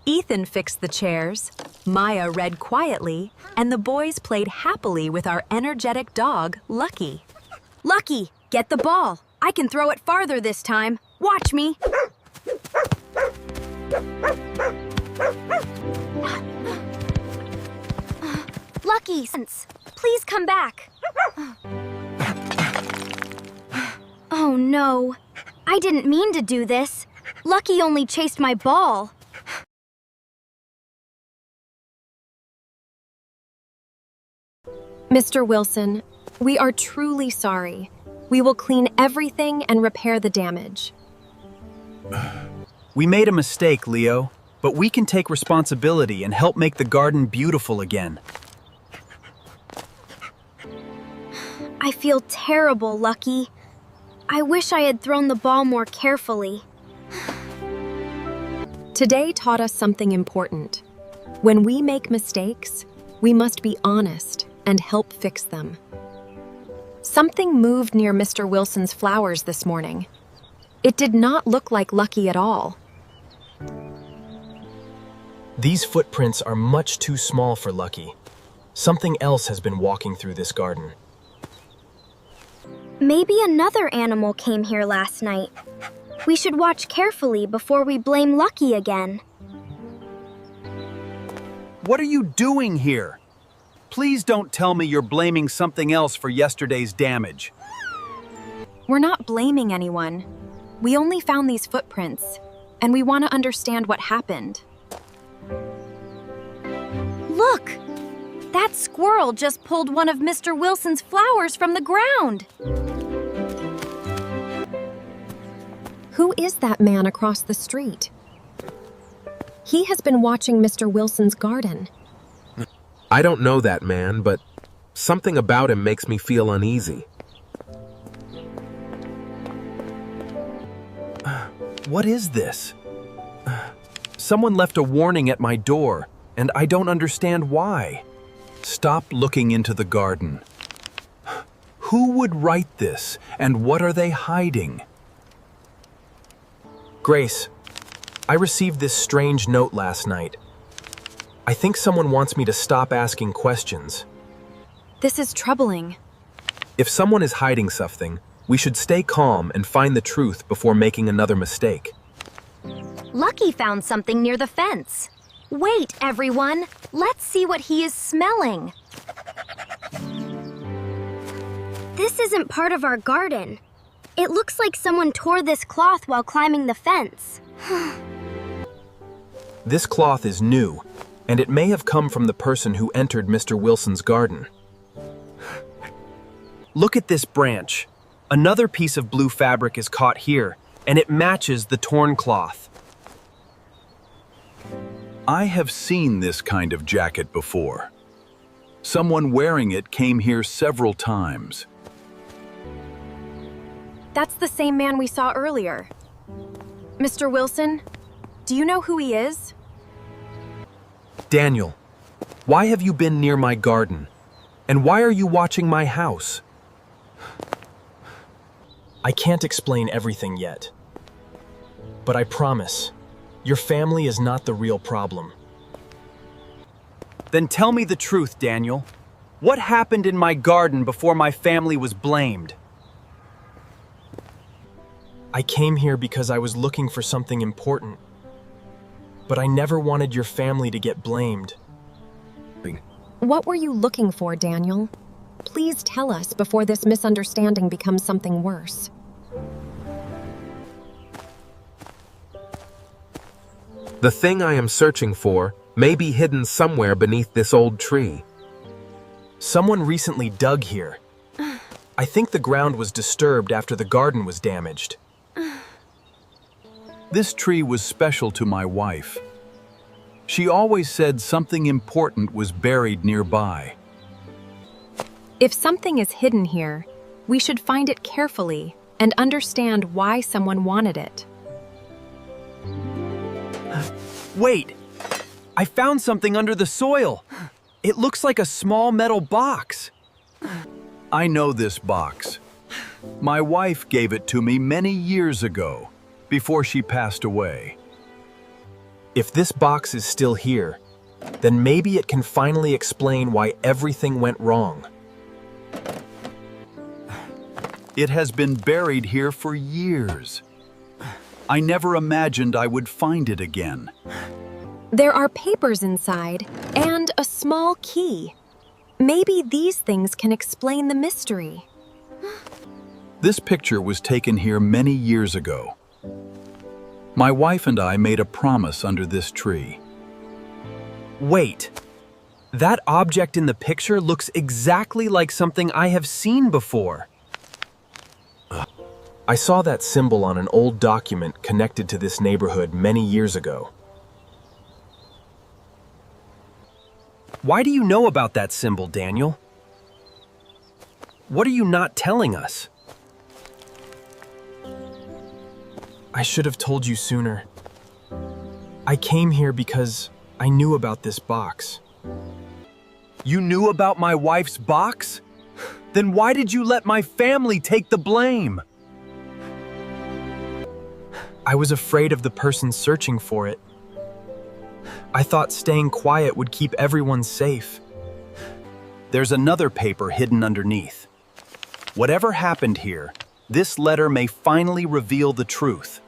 Ethan fixed the chairs, Maya read quietly, and the boys played happily with our energetic dog, Lucky. Lucky, get the ball. I can throw it farther this time. Watch me. Lucky, please come back. Oh no, I didn't mean to do this. Lucky only chased my ball. Mr. Wilson, we are truly sorry. We will clean everything and repair the damage. We made a mistake, Leo, but we can take responsibility and help make the garden beautiful again. I feel terrible, Lucky. I wish I had thrown the ball more carefully. Today taught us something important. When we make mistakes, we must be honest and help fix them. Something moved near Mr. Wilson's flowers this morning. It did not look like Lucky at all. These footprints are much too small for Lucky. Something else has been walking through this garden. Maybe another animal came here last night. We should watch carefully before we blame Lucky again. What are you doing here? Please don't tell me you're blaming something else for yesterday's damage. We're not blaming anyone. We only found these footprints, and we want to understand what happened. Look! That squirrel just pulled one of Mr. Wilson's flowers from the ground. Who is that man across the street? He has been watching Mr. Wilson's garden. I don't know that man, but something about him makes me feel uneasy. What is this? Someone left a warning at my door, and I don't understand why. Stop looking into the garden. Who would write this, and what are they hiding? Grace, I received this strange note last night. I think someone wants me to stop asking questions. This is troubling. If someone is hiding something, we should stay calm and find the truth before making another mistake. Lucky found something near the fence. Wait, everyone. Let's see what he is smelling. This isn't part of our garden. It looks like someone tore this cloth while climbing the fence. This cloth is new, and it may have come from the person who entered Mr. Wilson's garden. Look at this branch. Another piece of blue fabric is caught here, and it matches the torn cloth. I have seen this kind of jacket before. Someone wearing it came here several times. That's the same man we saw earlier. Mr. Wilson, do you know who he is? Daniel, why have you been near my garden? And why are you watching my house? I can't explain everything yet. But I promise, your family is not the real problem. Then tell me the truth, Daniel. What happened in my garden before my family was blamed? I came here because I was looking for something important. But I never wanted your family to get blamed. What were you looking for, Daniel? Please tell us before this misunderstanding becomes something worse. The thing I am searching for may be hidden somewhere beneath this old tree. Someone recently dug here. I think the ground was disturbed after the garden was damaged. This tree was special to my wife. She always said something important was buried nearby. If something is hidden here, we should find it carefully and understand why someone wanted it. Wait! I found something under the soil. It looks like a small metal box. I know this box. My wife gave it to me many years ago, before she passed away. If this box is still here, then maybe it can finally explain why everything went wrong. It has been buried here for years. I never imagined I would find it again. There are papers inside and a small key. Maybe these things can explain the mystery. This picture was taken here many years ago. My wife and I made a promise under this tree. Wait, that object in the picture looks exactly like something I have seen before. I saw that symbol on an old document connected to this neighborhood many years ago. Why do you know about that symbol, Daniel? What are you not telling us? I should have told you sooner. I came here because I knew about this box. You knew about my wife's box? Then why did you let my family take the blame? I was afraid of the person searching for it. I thought staying quiet would keep everyone safe. There's another paper hidden underneath. Whatever happened here, this letter may finally reveal the truth.